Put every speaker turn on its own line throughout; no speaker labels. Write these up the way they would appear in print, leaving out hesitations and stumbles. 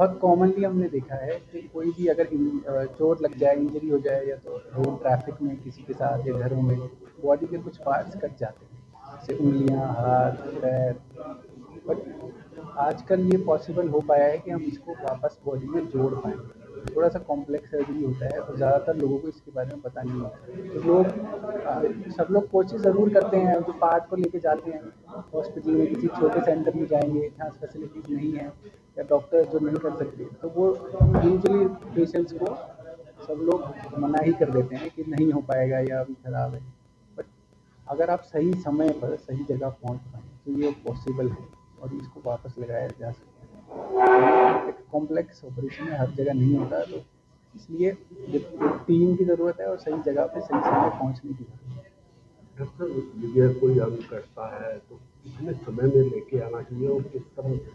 बहुत कॉमनली हमने देखा है कि कोई भी अगर चोट लग जाए, इंजरी हो जाए, या तो रोड ट्रैफिक में किसी के साथ या घरों में बॉडी के कुछ पार्ट्स कट जाते हैं, जैसे उंगलियां, हाथ, पैर। बट आजकल ये पॉसिबल हो पाया है कि हम इसको वापस बॉडी में जोड़ पाएँ। थोड़ा सा कॉम्प्लेक्स सर्जरी होता है और ज़्यादातर लोगों को इसके बारे में पता नहीं होता। तो सब लोग कोशिश ज़रूर करते हैं, जो पार्ट को लेके जाते हैं हॉस्पिटल में, किसी छोटे सेंटर में जाएँगे जहाँ फैसिलिटीज़ नहीं है या डॉक्टर जो नहीं कर सकते, तो वो यूजुअली पेशेंट्स को सब लोग मना ही कर देते हैं कि नहीं हो पाएगा या अभी खराब है। बट अगर आप सही समय पर सही जगह पहुंच पाएँ तो ये पॉसिबल है और इसको वापस लगाया जा सकता है। एक कॉम्प्लेक्स ऑपरेशन है, हर जगह नहीं होता, तो इसलिए एक टीम की ज़रूरत है और सही जगह पे सही समय पहुंचने की ज़रूरत है।
डॉक्टर, यदि कोई अंग कटता है तो कितने समय में लेके आना चाहिए और किस तरह से?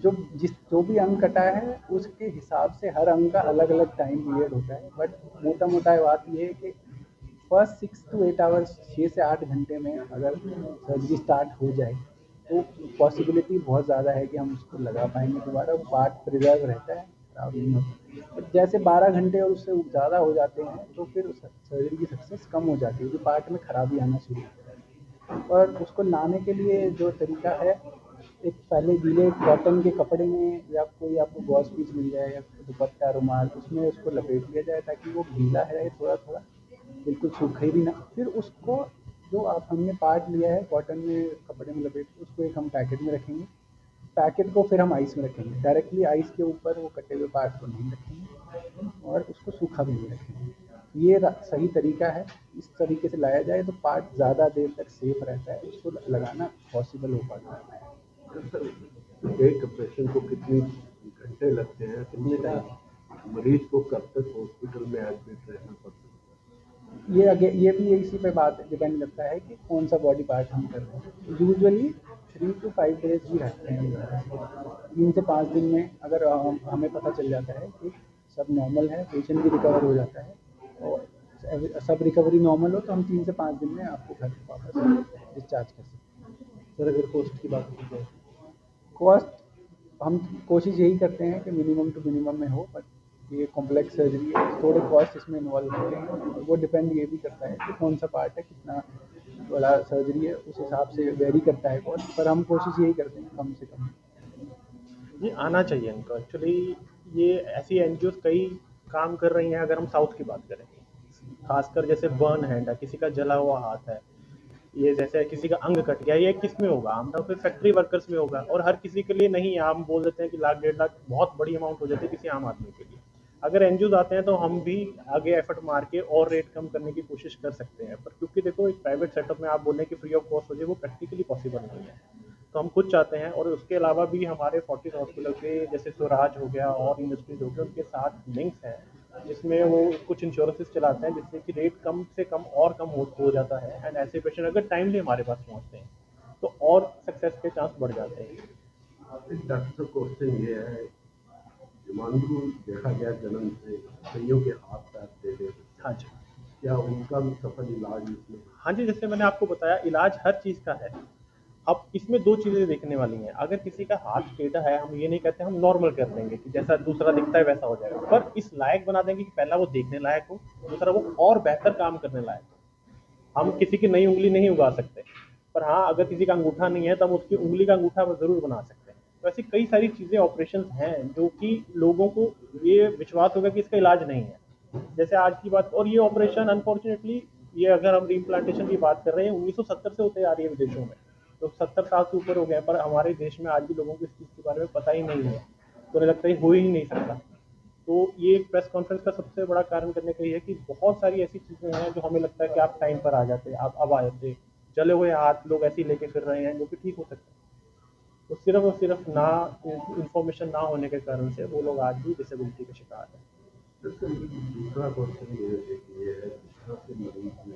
जो भी अंग कटा है उसके हिसाब से हर अंग का अलग अलग टाइम पीरियड होता है। बट मोटा मोटा बात ये है कि फर्स्ट 6 to 8 आवर्स, 6 से 8 घंटे में अगर सर्जरी स्टार्ट हो जाए तो पॉसिबिलिटी बहुत ज़्यादा है कि हम उसको लगा पाएंगे दोबारा, वो पार्ट प्रिजर्व रहता है, खराब नहीं होता। बट जैसे 12 घंटे और उससे ज़्यादा हो जाते हैं तो फिर सर्जरी की सक्सेस कम हो जाती है, क्योंकि पार्ट में खराबी आना शुरू होता है। और उसको लाने के लिए जो तरीका है, एक पहले गीले कॉटन के कपड़े में या कोई आपको गॉज पीस मिल जाए या दुपट्टा, रुमाल, उसमें उसको लपेट लिया जाए ताकि वो गीला है थोड़ा थोड़ा, बिल्कुल सूखे भी ना। फिर उसको जो आप हमने पार्ट लिया है कॉटन में कपड़े में लपेट के, उसको एक हम पैकेट में रखेंगे। पैकेट को फिर हम आइस में रखेंगे, डायरेक्टली आइस के ऊपर वो कटे हुए पार्ट को नहीं रखेंगे और उसको सूखा भी नहीं रखेंगे। ये सही तरीका है। इस तरीके से लाया जाए तो पार्ट ज़्यादा देर तक सेफ रहता है, उसको लगाना पॉसिबल हो पाता है।
एक ऑपरेशन को कितने घंटे लगते हैं, कितने टाइम मरीज को कब तक हॉस्पिटल में एडमिट रहना पड़ता है?
ये भी इसी पे बात डिपेंड करता है कि कौन सा बॉडी पार्ट हम कर रहे हैं। यूजुअली 3 to 5 डेज ही रखते हैं। 3 से 5 दिन में अगर हमें पता चल जाता है कि सब नॉर्मल है, पेशेंट भी रिकवर हो जाता है और सब रिकवरी नॉर्मल हो, तो हम 3 से 5 दिन में आपको घर वापस डिस्चार्ज कर सकते हैं।
सर, अगर कॉस्ट की बात की जाए,
कॉस्ट हम कोशिश यही करते हैं कि मिनिमम टू मिनिमम में हो, बट ये कॉम्प्लेक्स सर्जरी है, थोड़े कॉस्ट इसमें इन्वॉल्व होते हैं। वो डिपेंड ये भी करता है कि कौन सा पार्ट है, कितना बड़ा सर्जरी है, उस हिसाब से वेरी करता है कॉस्ट, पर हम कोशिश यही करते हैं कम से कम।
ये आना चाहिए इनको एक्चुअली। ये ऐसी एनजीओज कई काम कर रही हैं। अगर हम साउथ की बात करें, खासकर जैसे बर्न हैंड है, किसी का जला हुआ हाथ है, ये जैसे किसी का अंग कट गया, ये किस में होगा? आमतौर पे फैक्ट्री वर्कर्स में होगा और हर किसी के लिए नहीं है। हम बोल देते हैं कि लाख 1.5 लाख बहुत बड़ी अमाउंट हो जाती है किसी आम आदमी के लिए। अगर एनजीओज आते हैं तो हम भी आगे एफर्ट मार के और रेट कम करने की कोशिश कर सकते हैं, पर क्योंकि देखो एक प्राइवेट सेटअप में आप बोल रहे हैं कि फ्री ऑफ कॉस्ट हो जाए, वो प्रैक्टिकली पॉसिबल नहीं है। तो हम खुद चाहते हैं, और उसके अलावा भी हमारे 40 हॉस्पिटल के जैसे स्वराज हो गया और इंडस्ट्रीज हो गया, उनके साथ लिंक्स हैं जिसमें वो कुछ इंश्योरेंसेस चलाते हैं जिससे कि रेट कम से कम और कम हो जाता है। एंड ऐसे पेशेंट अगर टाइमली हमारे पास पहुंचते हैं तो और सक्सेस के चांस बढ़ जाते हैं।
डॉक्टर क्वेश्चन ये है, हिमांशु देखा गया जन्म से कईयों के हाथ पैर टेढ़े।
हाँ जी,
क्या उनका भी सफल इलाज इसमें?
हाँ जी, जैसे मैंने आपको बताया इलाज हर चीज़ का है। अब इसमें दो चीज़ें देखने वाली हैं। अगर किसी का हाथ टेढ़ा है, हम ये नहीं कहते हम नॉर्मल कर देंगे कि जैसा दूसरा दिखता है वैसा हो जाएगा, पर इस लायक बना देंगे कि पहला वो देखने लायक हो, दूसरा वो और बेहतर काम करने लायक हो। हम किसी की नई उंगली नहीं उगा सकते, पर हाँ अगर किसी का अंगूठा नहीं है तो हम उसकी उंगली का अंगूठा जरूर बना सकते हैं। तो ऐसी कई सारी चीज़ें, ऑपरेशन हैं जो कि लोगों को ये विश्वास होगा कि इसका इलाज नहीं है। जैसे आज की बात, और ये ऑपरेशन अनफॉर्चुनेटली, ये अगर हम रीइम्प्लांटेशन की बात कर रहे हैं 1970 से होते आ रही है विदेशों में, तो 70 साल से ऊपर हो गए, पर हमारे देश में आज भी लोगों को इस चीज़ के बारे में पता ही नहीं है। तो उन्हें लगता है हो ही नहीं सकता। तो ये एक प्रेस कॉन्फ्रेंस का सबसे बड़ा कारण करने का ये है कि बहुत सारी ऐसी चीज़ें हैं जो हमें लगता है कि आप टाइम पर आ जाते, आप अब आ जाते। जले हुए हाथ लोग ऐसे ही लेके फिर रहे हैं जो कि ठीक हो सकते हैं। तो सिर्फ और सिर्फ ना इंफॉर्मेशन ना होने के कारण से वो लोग आज भी डिसेबिलिटी के शिकार हैं।
दूसरा क्वेश्चन ये है जिस तरह से मरीज में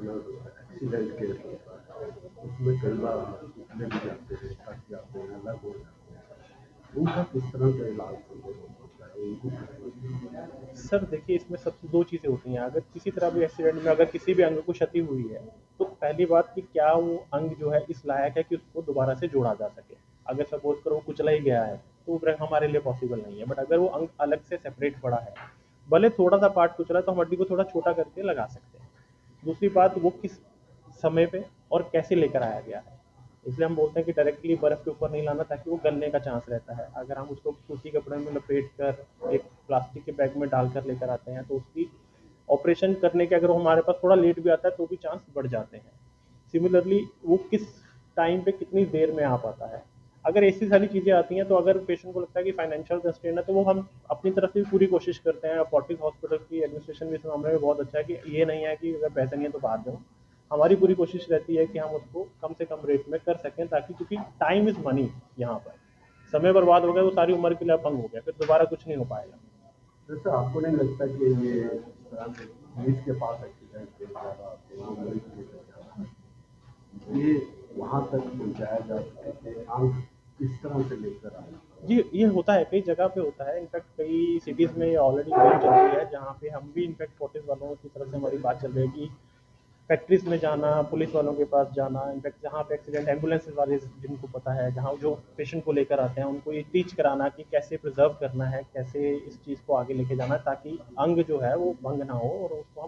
एक्सीडेंट केस होता है, उसमें कई बार उसमें भी जाते हैं, थक जाते हैं, अलग हो जाते हैं, उनका किस तरह का इलाज होता है, उनको?
सर देखिए, इसमें सबसे दो चीज़ें होती हैं। अगर किसी तरह भी एक्सीडेंट में अगर किसी भी अंग को क्षति हुई है, तो पहली बात कि क्या वो अंग जो है इस लायक है कि उसको दोबारा से जोड़ा जा सके। अगर सपोज करो कुचला ही गया है तो वो हमारे लिए पॉसिबल नहीं है, बट अगर वो अंग अलग से सेपरेट पड़ा है, भले थोड़ा सा पार्ट कुचला है तो हम हड्डी को थोड़ा छोटा करके लगा सकते हैं। दूसरी बात, वो किस समय पे और कैसे लेकर आया गया है, इसलिए हम बोलते हैं कि डायरेक्टली बर्फ़ के ऊपर नहीं लाना, ताकि वो गलने का चांस रहता है। अगर हम उसको सूती कपड़े में लपेट कर एक प्लास्टिक के बैग में डालकर लेकर आते हैं तो उसकी ऑपरेशन करने के अगर वो हमारे पास थोड़ा लेट भी आता है तो भी चांस बढ़ जाते हैं। सिमिलरली वो किस टाइम पे कितनी देर में आ पाता है, अगर ऐसी सारी चीज़ें आती हैं तो अगर पेशेंट को लगता है कि फाइनेंशियल कंस्ट्रेंट है तो वो हम अपनी तरफ से भी पूरी कोशिश करते हैं। फोर्टिस हॉस्पिटल की एडमिनिस्ट्रेशन भी इस मामले में बहुत अच्छा है कि ये नहीं है कि अगर पैसे नहीं है तो बाहर जाओ। हमारी पूरी कोशिश रहती है कि हम उसको कम से कम रेट में कर सकें, ताकि क्योंकि टाइम इज़ मनी, यहाँ पर समय बर्बाद हो गया वो सारी उम्र के लिए अपंग हो गया, फिर दोबारा कुछ नहीं हो पाएगा।
जैसे आपको नहीं लगता कि ये इस तरह से पुलिस के पास एक्सीडेंट केस ज़्यादा आते हैं, मरीज केस ज़्यादा आते हैं, ये वहाँ तक पहुँचाया जा सके कि अंग किस तरह से लेकर आना?
जी, ये होता है, कई जगह पे होता है। इनफैक्ट कई सिटीज़ में ये ऑलरेडी मुहिम चल रही है, जहाँ पे हम भी इनफैक्ट फोर्टिस वालों की तरफ से हमारी बात चल रही है कि फैक्ट्रीज़ में जाना, पुलिस वालों के पास जाना, इनफैक्ट जहाँ पे एक्सीडेंट एम्बुलेंस वाले जिनको पता है, जहाँ जो पेशेंट को लेकर आते हैं, उनको ये टीच कराना कि कैसे प्रिज़र्व करना है, कैसे इस चीज़ को आगे लेके जाना है, ताकि अंग जो है वो भंग ना हो और उसको हम